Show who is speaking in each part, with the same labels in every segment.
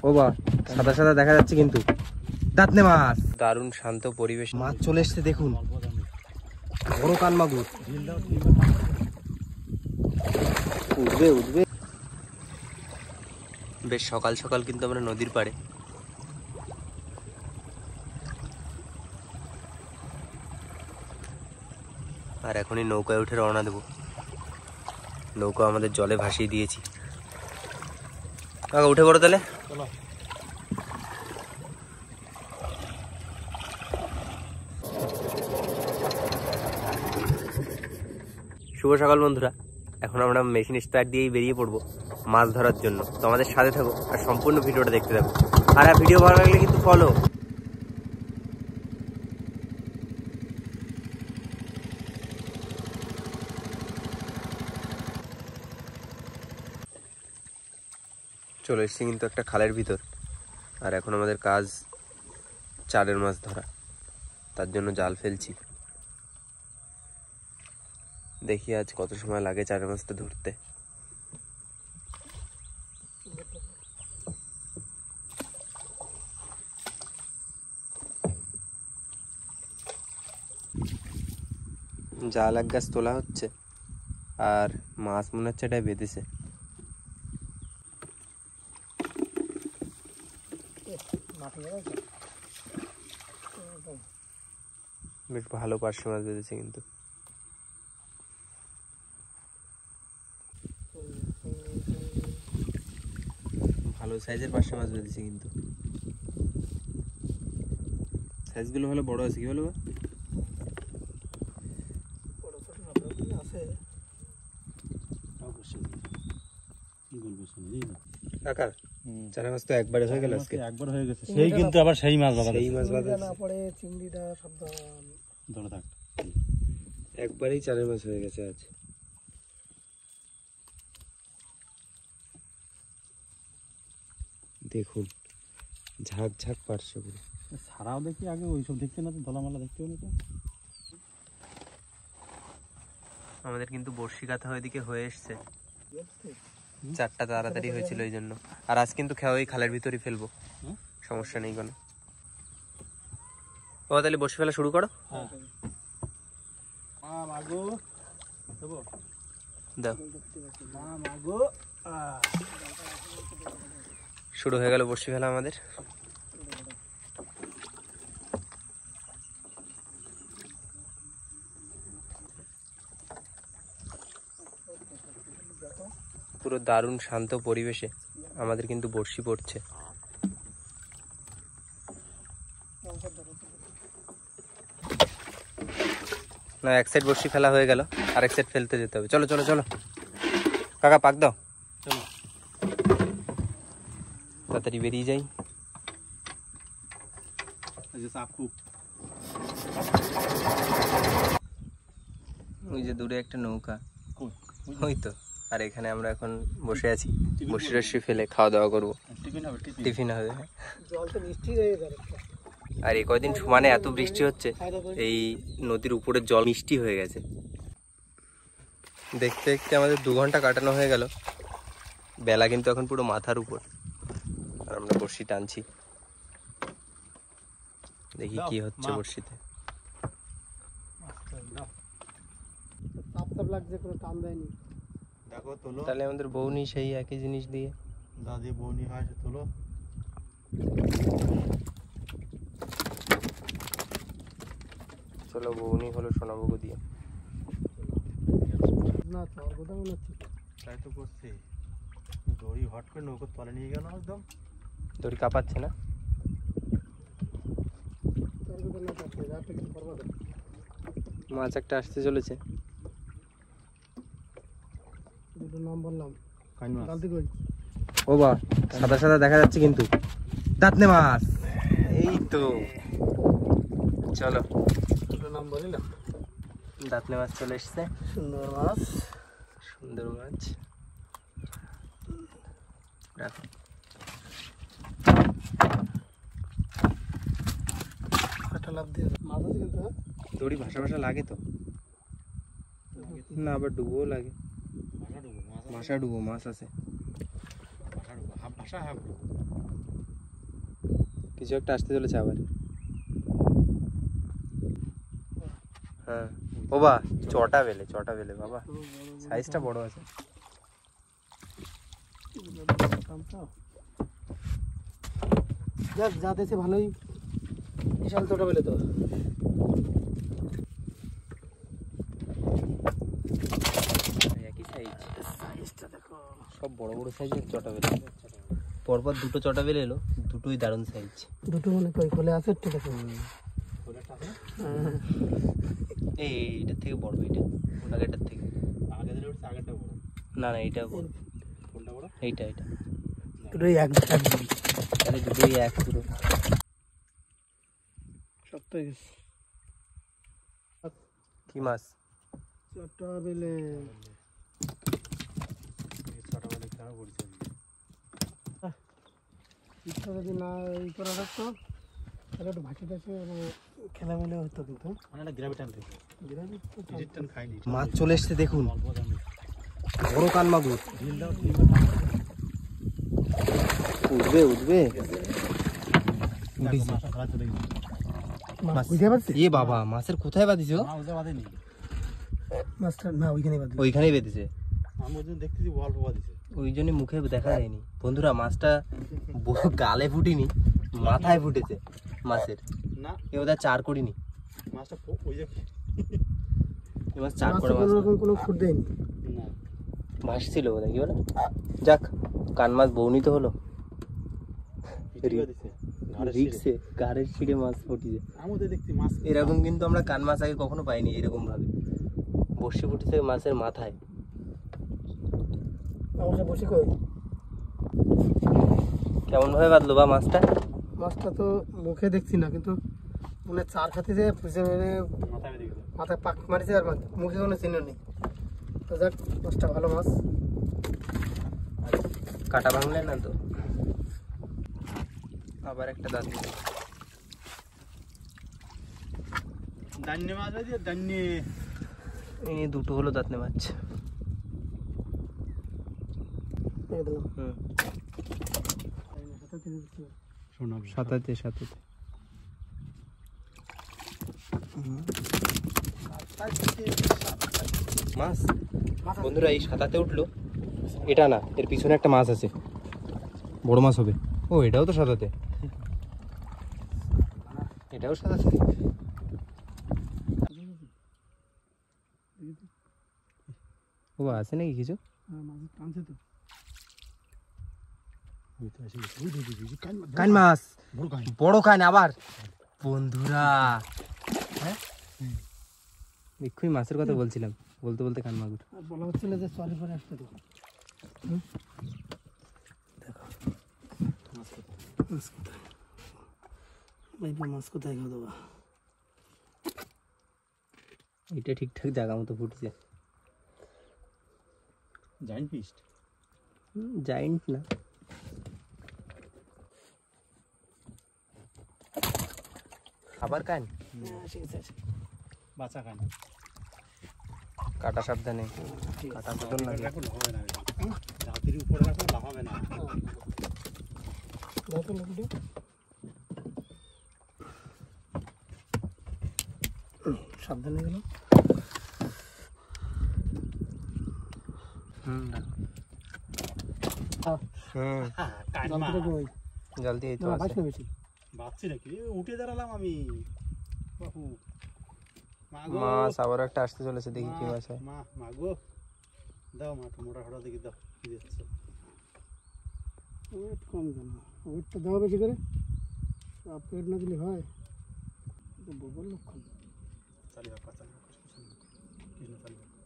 Speaker 1: ও বা সাদা সাদা দেখা যাচ্ছে কিন্তু দাঁতনে মাছ। দারুণ শান্ত পরিবেশ, মাছ চলে এসছে দেখুন, বড় কান মাগুর। উঠবে উঠবে। বেশ সকাল সকাল কিন্তু আমরা নদীর পাড়ে। আর এখনই নৌকায় উঠে রওনা দেবো। নৌকা আমাদের জলে ভাসিয়ে দিয়েছি। উঠে পড়ো তাহলে। শুভ সকাল বন্ধুরা, এখন আমরা মেশিন স্টার্ট দিয়েই বেরিয়ে পড়বো মাছ ধরার জন্য। তো আমাদের সাথে থাকো আর সম্পূর্ণ ভিডিওটা দেখতে থাকো। আর ভিডিও ভালো লাগলে কিন্তু ফলো। চলে এসেছি কিন্তু একটা খালের ভিতর। আর এখন আমাদের কাজ চারের মাছ ধরা, তার জন্য জাল ফেলছি। দেখি আজ কত সময় লাগে চারের মাছটা ধরতে। জাল এক গাছ তোলা হচ্ছে আর মাছ মনে হচ্ছে এটাই বেঁধেছে। বেশ ভালো পার্শে মাছ বেঁধেছে কিন্তু। ভালো সাইজের পার্শে মাছ বেঁধেছে কিন্তু। সাইজগুলো ভালো বড় আছে। কি বলো কাকা? চারা মাছ তো একবারে হয়ে গেল আজকে।
Speaker 2: একবার হয়ে গেছে সেই, কিন্তু আবার সেই মাছ বাঁধা,
Speaker 1: সেই মাছ বাঁধা
Speaker 3: না পড়ে চিংড়িটা সাবধান
Speaker 2: ধরে থাক।
Speaker 1: একবারেই চারের মাছ হয়ে গেছে আজ। দেখুন ঝাঁক ঝাঁক পারছে পুরো।
Speaker 2: সারাও দেখি আগে ওইসব দেখতে না তো, ধলামালা দেখতে না তো।
Speaker 1: আমাদের কিন্তু বড়শি কাঁথা ওইদিকে হয়ে এসছে। চারটা তাড়াতাড়ি হয়েছিল এই জন্য। আর আজ কিন্তু ওই খালের ভিতরই ফেলবো, সমস্যা নেই কোনো। ও তাহলে বসে ফেলা শুরু করো। দাও, শুরু হয়ে গেল বসে ফেলা আমাদের। পুরো দারুণ শান্ত পরিবেশে আমাদের কিন্তু বড়শি পড়ছে। না, এক সাইড বড়শি ফেলা হয়ে গেল, আর এক সাইড ফেলতে যেতে হবে। চলো চলো চলো কাকা, পাক দাও, চলো তাড়াতাড়ি বেরিয়ে যাই। ওই যে দূরে একটা নৌকা, ওই তো। আর এখানে আমরা এখন বসে আছি, বসে রসি ফেলে খাওয়া দাওয়া করবো। টিফিন হবে। আর এই কয়দিন সমানে এত বৃষ্টি হচ্ছে, এই নদীর উপরের জল মিষ্টি হয়ে গেছে। দেখতে দেখতে আমাদের 2 ঘন্টা কাটানো হয়ে গেল। বেলা কিন্তু এখন পুরো মাথার উপর, আর আমরা বড়শি টানছি। দেখি কি হচ্ছে বড়শিতে। তাহলে আমাদের বউনি সেই একই জিনিস দিয়ে,
Speaker 2: দাদি বৌনি হয় তোলো।
Speaker 1: চলো বউনি হলো সোনাবুগু দিয়ে।
Speaker 3: না তোর কথা মনে হচ্ছে
Speaker 2: তাই তো করছি। দড়ি হট করে নৌকোর তলে নিয়ে গেল একদম।
Speaker 1: দড়ি কাঁপাচ্ছে না। মাছ একটা আসতে চলেছে।
Speaker 3: দুটো নাম বললাম।
Speaker 1: ও বা সাদা সাদা দেখা যাচ্ছে কিন্তু দাঁতনে মাছ। এই তো চলো,
Speaker 3: দুটো নাম বলিলাম।
Speaker 1: দাঁতনে মাছ চলে এসছে।
Speaker 3: সুন্দর মাছ,
Speaker 1: সুন্দর মাছ। রাখো।
Speaker 3: লাভ দিয়ে মাছ আছে কিন্তু।
Speaker 1: দড়ি ভাসা ভাসা লাগে তো না, আবার ডুবোও লাগে। ভাষা ডুবো মাছ আছে।
Speaker 2: আশা হবে
Speaker 1: কিছু একটা আসতে চলেছে আবার। হ্যাঁ ও বা চটা বেলে বাবা, সাইজটা বড় আছে।
Speaker 3: যাক যা দিয়েছে ভালোই, বিশাল ছোট বেলে তো।
Speaker 1: একই সাইজ,
Speaker 3: সাইজটা দেখো,
Speaker 1: সব বড় বড় সাইজের চটা বেলে। পরপর দুটো চটা বেলে এলো, দুটোই দারুণ সাইজ।
Speaker 3: দুটো মনে কই কোলে আছে একটু দেখো।
Speaker 1: এই এইটার থেকে বড়, এইটা আগেরটার থেকে।
Speaker 2: আগেরটা বড়
Speaker 1: না না এইটা বড়,
Speaker 2: কোনটা বড়?
Speaker 1: এইটা
Speaker 3: দুটোই এক
Speaker 1: তাহলে দুটোই এক পুরো।
Speaker 3: শক্ত হয়ে গেছে।
Speaker 1: কি মাছ?
Speaker 3: ছোট বেলে
Speaker 2: ছোটবেলা খেলা করছে
Speaker 3: ইচ্ছা যদি না ই করা থাকতো তাহলে একটু ভাসি টাসি খেলা মেলে হতো, কিন্তু
Speaker 2: মানে একটা গ্রাভি টান থেকে টান খাইনি।
Speaker 1: মাছ চলে এসছে দেখুন,
Speaker 2: অল্প দামে
Speaker 1: বড় কান মাগুর।
Speaker 2: ঢিল দাও,
Speaker 1: উঠবে উঠবে।
Speaker 2: দেখো মাছ খেলা চলে গেছে।
Speaker 3: মাছ বুঝতে পারছি।
Speaker 1: এ বাবা, মাছের কোথায় বাঁধিছো?
Speaker 2: না ওটা বাঁধেনি,
Speaker 3: মাছটা না ওইখানে বাদ
Speaker 1: ওইখানেই বেঁধেছে,
Speaker 2: আমি ওই জন্য দেখতেছি অল্প বাঁধিছে।
Speaker 1: ওই জন্য মুখে দেখা যায়নি। বন্ধুরা মাছটা গালে ফুটিনি, মাথায় ফুটেছে মাছের।
Speaker 2: না
Speaker 1: এ ওদের চার করিনি,
Speaker 2: মাছটা ওই যে
Speaker 1: এ মাছ চার করে মাছ
Speaker 3: কোনো
Speaker 1: না।
Speaker 3: রকম কোনো ফুট দেয়নি।
Speaker 2: না
Speaker 1: ভাসছিল বোধহয়, কি বলে? যাক, কান মাছ বৌনি তো হলো।
Speaker 2: পিঠে বাঁধিছে ঘাড়ে ছিঁড়ে।
Speaker 1: রিক্সে গাড়ের ছিঁড়ে মাছ ফুটিছে।
Speaker 2: আমি ওদের দেখছি মাছ
Speaker 1: এরকম কিন্তু আমরা কান মাছ আগে কখনো পাইনি এরকম ভাবে। বসে ফুটেছে মাছের মাথায়।
Speaker 3: অবশ্য বসে কই
Speaker 1: কেমন ভাবে বাঁধলো বা মাছটা?
Speaker 3: মাছটা তো মুখে দেখছি না, কিন্তু মনে চার খাতে যে পিছনে
Speaker 2: মাথায় বেঁধে গেছে।
Speaker 3: মাথায় পাক মারিছে, আর মুখে কোনো চিহ্ন নেই। তো যাক, মাছটা ভালো মাছ।
Speaker 1: কাটা ভাঙলে না তো। আবার একটা দাঁত দিল।
Speaker 2: দান্নে মাছ বাঁধি, দান্নে
Speaker 1: এই দুটো হলো দাঁতনে মাছ।
Speaker 3: এই দিলাম।
Speaker 1: হুম,
Speaker 3: হাতে তুলে দিচ্ছি।
Speaker 2: শোনাবো
Speaker 1: সাতাতে মাছ। বন্ধুরা এই সাতাতে উঠলো, এটা না, এর পিছনে একটা মাছ আছে, বড় মাছ হবে। ও এটাও তো সাতাতে, এটাও সাতাতে। ও আছে নাকি কিছু?
Speaker 3: হ্যাঁ, মাছ টানছে তো।
Speaker 1: কান মাছ, বড় কান আবার। বন্ধুরা হ্যাঁ, এক্ষুনি মাছের কথা বলছিলাম, বলতে বলতে কান মাগুর।
Speaker 3: আর বলা হচ্ছিল যে সরি করে আসতে তো। দেখো মাছ কোথায়, ভাইবা মাছ কোথায় খাওয়া দেবা।
Speaker 1: এটা ঠিকঠাক জায়গা মতো ফুটছে।
Speaker 2: জাইন্ট ফিস্ট
Speaker 1: জায়েন্ট না, আবার কান।
Speaker 2: বাচ্চা খায়
Speaker 1: কাটা সাবধানে, কাটা ফুটন লাগে।
Speaker 2: রাখো, লাফাবে না। জাতির উপরে রাখো, লাফাবে না।
Speaker 3: দেখো লোকটা সাবধানে গেল।
Speaker 2: কান মাছ।
Speaker 1: জল দিয়ে তো আছে।
Speaker 3: বেশি
Speaker 2: ভাবছি নাকি উঠে দাঁড়ালাম আমি। বাপু মা গো,
Speaker 1: মাছ আবার একটা আসতে চলেছে, দেখি কি মাছ হয়।
Speaker 2: মা গো, দাও মা, মোটা খড়া দেখি দাও, কি দিচ্ছে।
Speaker 3: ওয়েট কম কেন, ওয়েটটা দেওয়া বেশি করে। সব পেট না দিলে হয়, এটা বগল লক্ষণ।
Speaker 2: চালিয়ে বাপা, চালিয়ে বাপা, কৃষ্ণ চালিয়ে বাপা।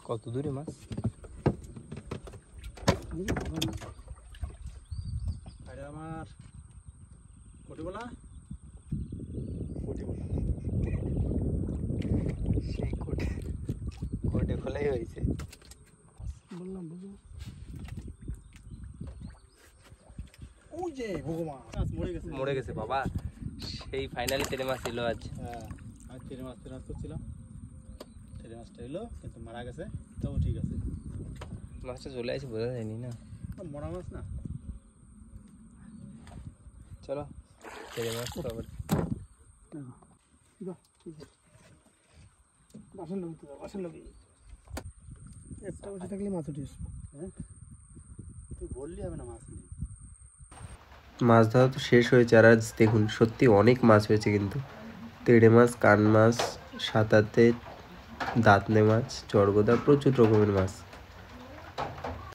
Speaker 1: কত দূরে মাছ?
Speaker 2: আরে আমার কোটি বলা, কোটি বলা।
Speaker 1: সেই কোটে কোটে খোলাই হয়েছে।
Speaker 3: বললাম বুঝো।
Speaker 2: ওই যে ভগবান, মাছ মরে গেছে।
Speaker 1: মরে গেছে বাবা, সেই ফাইনালি তেলে মাছ এলো আজ।
Speaker 2: হ্যাঁ, আমি তেলে মাছ করছিলাম, তেলে মাছটা এলো কিন্তু মারা গেছে। তাও ঠিক আছে,
Speaker 1: মাছটা চলে আসে বোঝা যায়নি না।
Speaker 2: মরা মাছ না।
Speaker 1: চলো ছেড়ে মাছ তো আবার
Speaker 3: বাসন লোক তো বাসন লোক একটা বসে থাকলে মাছ উঠে আসবে।
Speaker 2: হ্যাঁ তুই বললি হবে না মাছ নেই।
Speaker 1: মাছ ধরা তো শেষ হয়েছে, আর আজ দেখুন সত্যি অনেক মাছ হয়েছে কিন্তু। তেড়ে মাছ, কান মাছ, সাতাতে, দাঁতনে মাছ, চড়গোদা, প্রচুর রকমের মাছ।